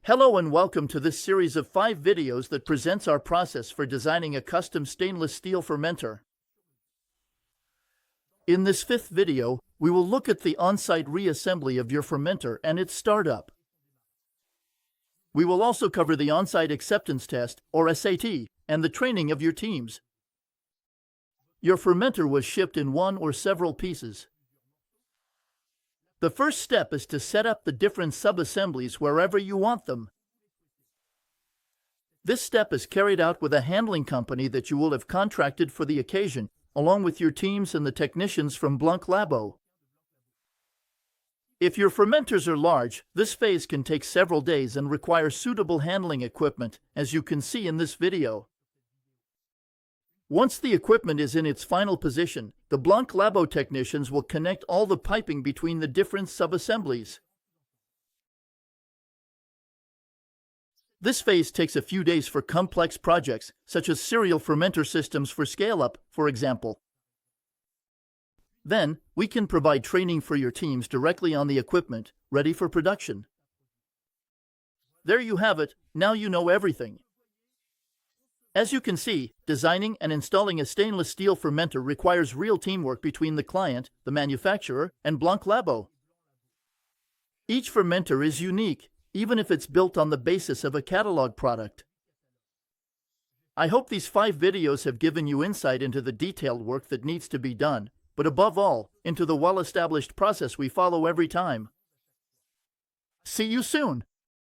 Hello and welcome to this series of 5 videos that presents our process for designing a custom stainless steel fermenter. In this 5th video, we will look at the on-site reassembly of your fermenter and its startup. We will also cover the on-site acceptance test, or SAT, and the training of your teams. Your fermenter was shipped in one or several pieces. The first step is to set up the different sub-assemblies wherever you want them. This step is carried out with a handling company that you will have contracted for the occasion, along with your teams and the technicians from BLANC-LABO. If your fermenters are large, this phase can take several days and require suitable handling equipment, as you can see in this video. Once the equipment is in its final position, the BLANC-LABO technicians will connect all the piping between the different sub-assemblies. This phase takes a few days for complex projects, such as serial fermenter systems for scale-up, for example. Then, we can provide training for your teams directly on the equipment, ready for production. There you have it, now you know everything. As you can see, designing and installing a stainless steel fermenter requires real teamwork between the client, the manufacturer, and BLANC-LABO. Each fermenter is unique, even if it's built on the basis of a catalog product. I hope these 5 videos have given you insight into the detailed work that needs to be done, but above all, into the well-established process we follow every time. See you soon!